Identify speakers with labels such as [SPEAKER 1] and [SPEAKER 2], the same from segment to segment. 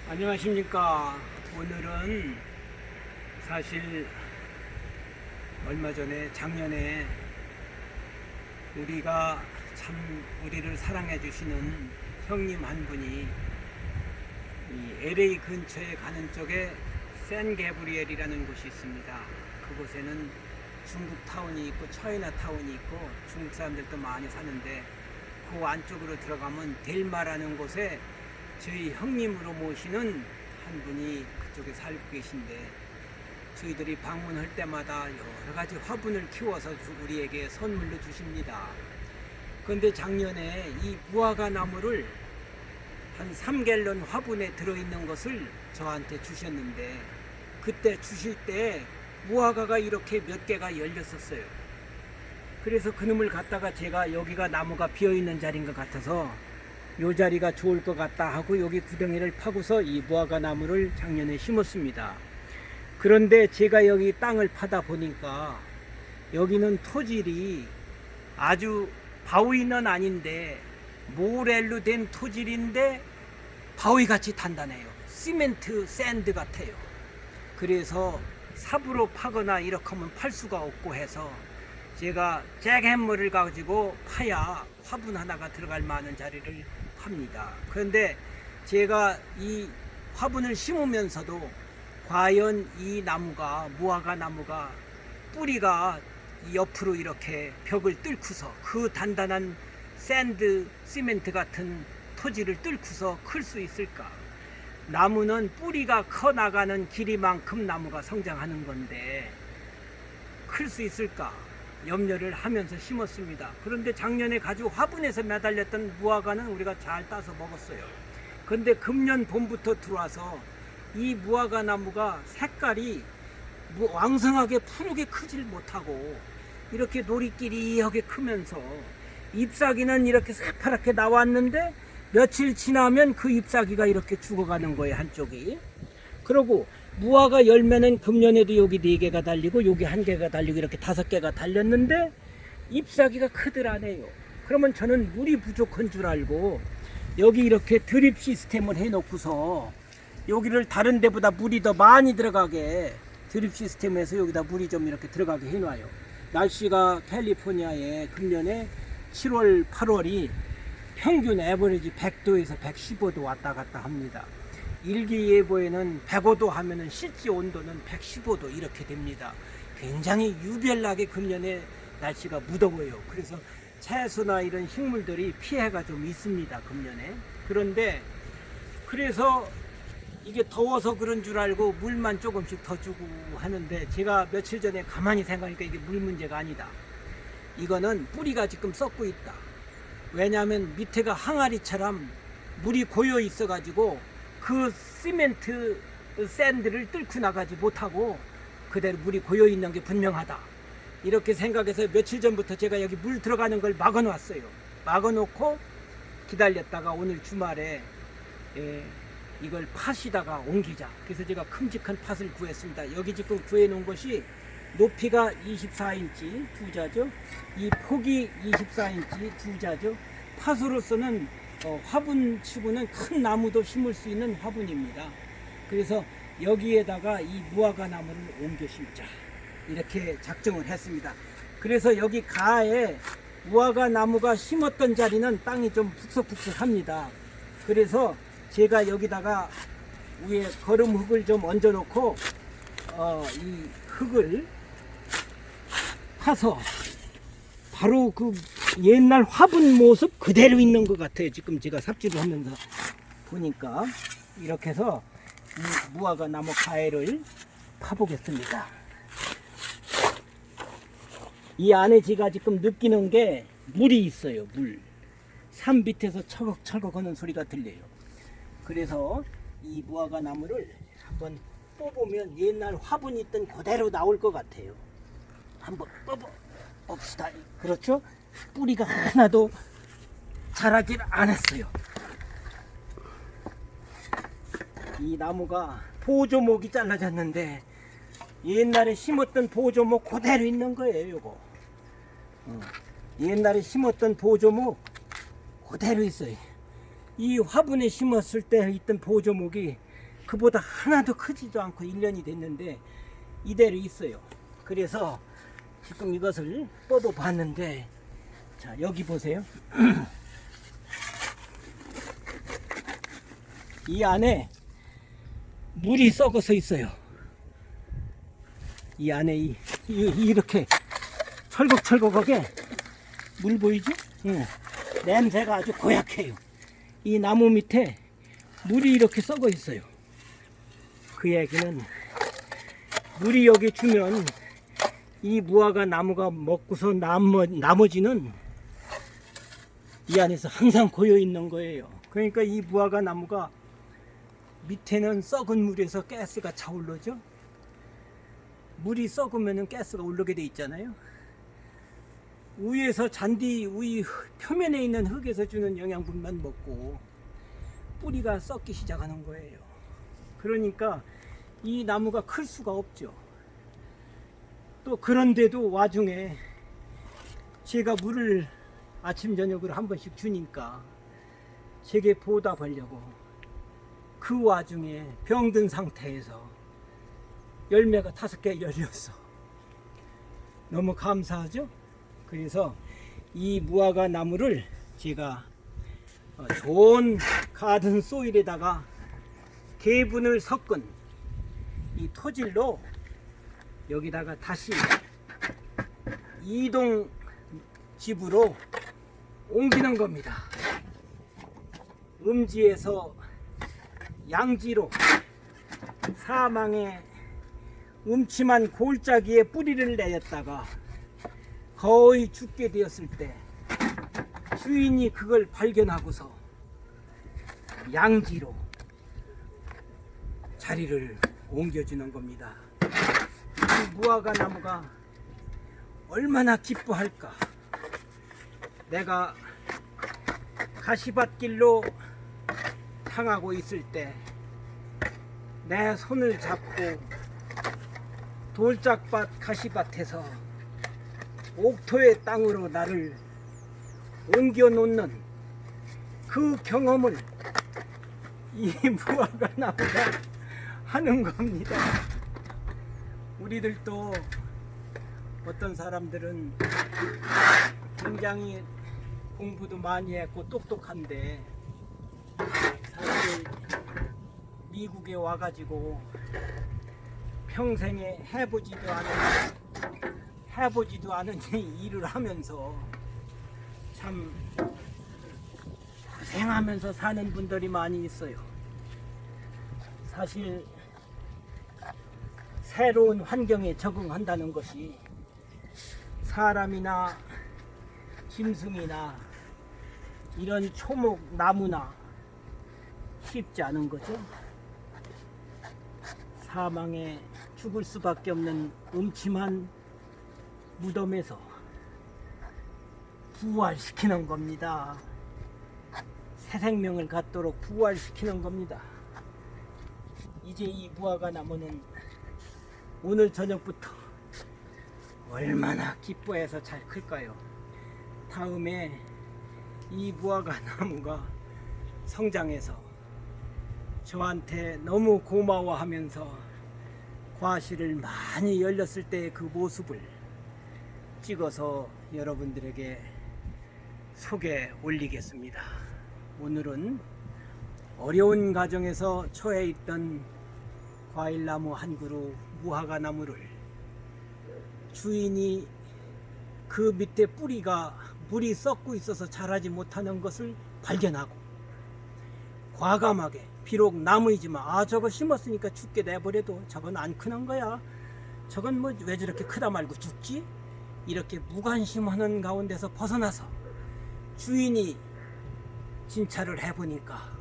[SPEAKER 1] 안녕하십니까. 오늘은 사실 얼마 전에 작년에 우리가 참 우리를 사랑해 주시는 형님 한 분이 이 LA 근처에 가는 쪽에 샌 게브리엘이라는 곳이 있습니다. 그곳에는 중국 타운이 있고 차이나 타운이 있고 중국 사람들도 많이 사는데 그 안쪽으로 들어가면 델마라는 곳에 저희 형님으로 모시는 한 분이 그쪽에 살고 계신데 저희들이 방문할 때마다 여러 가지 화분을 키워서 우리에게 선물로 주십니다. 그런데 작년에 이 무화과 나무를 한 3갤런 화분에 들어있는 것을 저한테 주셨는데 그때 주실 때 무화과가 이렇게 몇 개가 열렸었어요. 그래서 그놈을 갖다가 제가 여기가 나무가 비어있는 자리인 것 같아서 요 자리가 좋을 것 같다 하고 여기 구덩이를 파고서 이 무화과 나무를 작년에 심었습니다. 그런데 제가 여기 땅을 파다 보니까 여기는 토질이 아주 바위는 아닌데 모렐로 된 토질인데 바위같이 단단해요. 시멘트 샌드 같아요. 그래서 삽으로 파거나 이렇게 하면 팔 수가 없고 해서 제가 잭햄머를 가지고 파야 화분 하나가 들어갈 만한 자리를 팝니다. 그런데 제가 이 화분을 심으면서도 과연 이 나무가 무화과 나무가 뿌리가 옆으로 이렇게 벽을 뚫고서 그 단단한 샌드 시멘트 같은 토지를 뚫고서 클 수 있을까? 나무는 뿌리가 커 나가는 길이만큼 나무가 성장하는 건데 클 수 있을까? 염려를 하면서 심었습니다. 그런데 작년에 가지고 화분에서 매달렸던 무화과는 우리가 잘 따서 먹었어요. 그런데 금년 봄부터 들어와서 이 무화과 나무가 색깔이 왕성하게 푸르게 크질 못하고 이렇게 노리끼리하게 크면서 잎사귀는 이렇게 새파랗게 나왔는데 며칠 지나면 그 잎사귀가 이렇게 죽어가는 거예요, 한쪽이. 그리고 무화과 열매는 금년에도 여기 4개가 달리고 여기 1개가 달리고 이렇게 5개가 달렸는데 잎사귀가 크더라네요. 그러면 저는 물이 부족한 줄 알고 여기 이렇게 드립 시스템을 해놓고서 여기를 다른 데보다 물이 더 많이 들어가게 드립 시스템에서 여기다 물이 좀 이렇게 들어가게 해놔요. 날씨가 캘리포니아에 금년에 7월 8월이 평균 에버리지 100도에서 115도 왔다 갔다 합니다. 일기예보에는 105도 하면은 실제 온도는 115도 이렇게 됩니다. 굉장히 유별나게 금년에 날씨가 무더워요. 그래서 채소나 이런 식물들이 피해가 좀 있습니다, 금년에. 그런데 그래서 이게 더워서 그런 줄 알고 물만 조금씩 더 주고 하는데 제가 며칠 전에 가만히 생각하니까 이게 물 문제가 아니다. 이거는 뿌리가 지금 썩고 있다. 왜냐하면 밑에가 항아리처럼 물이 고여 있어 가지고 그 시멘트 샌드를 뚫고 나가지 못하고 그대로 물이 고여 있는 게 분명하다. 이렇게 생각해서 며칠 전부터 제가 여기 물 들어가는 걸 막아 놨어요. 막아 놓고 기다렸다가 오늘 주말에 이걸 팥이다가 옮기자. 그래서 제가 큼직한 팥을 구했습니다. 여기 지금 구해 놓은 것이 높이가 24인치 두 자죠. 이 폭이 24인치 두 자죠. 팥으로서는 화분 치고는 큰 나무도 심을 수 있는 화분입니다. 그래서 여기에다가 이 무화과 나무를 옮겨 심자 이렇게 작정을 했습니다. 그래서 여기 가에 무화과 나무가 심었던 자리는 땅이 좀 푹석푹석합니다. 그래서 제가 여기다가 위에 거름 흙을 좀 얹어 놓고 이 흙을 파서 바로 그 옛날 화분 모습 그대로 있는 것 같아요. 지금 제가 삽질을 하면서 보니까 이렇게 해서 이 무화과 나무 가해를 파보겠습니다. 이 안에 제가 지금 느끼는 게 물이 있어요. 물. 산 밑에서 철컥철컥 하는 소리가 들려요. 그래서 이 무화과 나무를 한번 뽑으면 옛날 화분 있던 그대로 나올 것 같아요. 한번 뽑아봅시다. 그렇죠? 뿌리가 하나도 자라질 않았어요. 이 나무가 보조목이 잘라졌는데 옛날에 심었던 보조목 그대로 있는 거예요. 요거 옛날에 심었던 보조목 그대로 있어요. 이 화분에 심었을 때 있던 보조목이 그보다 하나도 크지도 않고 1년이 됐는데 이대로 있어요. 그래서 지금 이것을 뽑아 봤는데, 자 여기 보세요. 이 안에 물이 썩어서 있어요. 이 안에 이렇게 철걱철걱하게 물 보이죠? 냄새가 아주 고약해요. 이 나무 밑에 물이 이렇게 썩어 있어요. 그 얘기는 물이 여기 주면 이 무화과 나무가 먹고서 나머지는 이 안에서 항상 고여 있는 거예요. 그러니까 이 무화과 나무가 밑에는 썩은 물에서 가스가 차오르죠. 물이 썩으면 가스가 오르게 돼 있잖아요. 위에서 잔디 위 표면에 있는 흙에서 주는 영양분만 먹고 뿌리가 썩기 시작하는 거예요. 그러니까 이 나무가 클 수가 없죠. 또 그런데도 와중에 제가 물을 아침 저녁으로 한 번씩 주니까 제게 보답하려고 그 와중에 병든 상태에서 열매가 5개 열렸어. 너무 감사하죠? 그래서 이 무화과 나무를 제가 좋은 가든 소일에다가 개분을 섞은 이 토질로 여기다가 다시 이동 집으로 옮기는 겁니다. 음지에서 양지로 사망의 음침한 골짜기에 뿌리를 내렸다가 거의 죽게 되었을 때 주인이 그걸 발견하고서 양지로 자리를 옮겨주는 겁니다. 이 무화과 나무가 얼마나 기뻐할까. 내가 가시밭길로 향하고 있을 때 내 손을 잡고 돌짝밭 가시밭에서 옥토의 땅으로 나를 옮겨 놓는 그 경험을 이 무화과 나무가 하는 겁니다. 우리들도 어떤 사람들은 굉장히 공부도 많이 했고 똑똑한데 사실 미국에 와가지고 평생에 해보지도 않은 일을 하면서 참 고생하면서 사는 분들이 많이 있어요. 사실 새로운 환경에 적응한다는 것이 사람이나 짐승이나 이런 초목 나무나 쉽지 않은 거죠. 사망에 죽을 수밖에 없는 음침한 무덤에서 부활시키는 겁니다. 새 생명을 갖도록 부활시키는 겁니다. 이제 이 무화과 나무는 오늘 저녁부터 얼마나 기뻐해서 잘 클까요? 다음에 이 무화과 나무가 성장해서 저한테 너무 고마워하면서 과실을 많이 열렸을 때의 그 모습을 찍어서 여러분들에게 소개 올리겠습니다. 오늘은 어려운 가정에서 처해 있던 과일나무 한 그루 무화과 나무를 주인이 그 밑에 뿌리가 물이 썩고 있어서 자라지 못하는 것을 발견하고 과감하게, 비록 나무이지만 저거 심었으니까 죽게 내버려도 저건 안 크는 거야, 저건 뭐 왜 저렇게 크다 말고 죽지, 이렇게 무관심하는 가운데서 벗어나서 주인이 진찰을 해보니까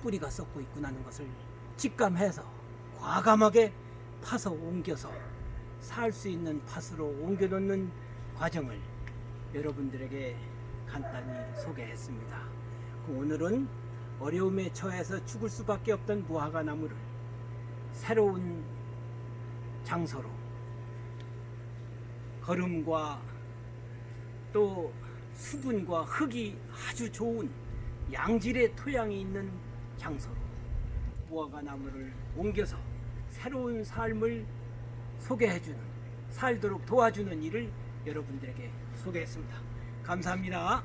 [SPEAKER 1] 뿌리가 썩고 있구나는 것을 직감해서 과감하게 파서 옮겨서 살 수 있는 밭으로 옮겨놓는 과정을 여러분들에게 간단히 소개했습니다. 오늘은 어려움에 처해서 죽을 수밖에 없던 무화과 나무를 새로운 장소로, 거름과 또 수분과 흙이 아주 좋은 양질의 토양이 있는 장소로 무화과 나무를 옮겨서 새로운 삶을 소개해주는, 살도록 도와주는 일을 여러분들에게 소개했습니다. 감사합니다.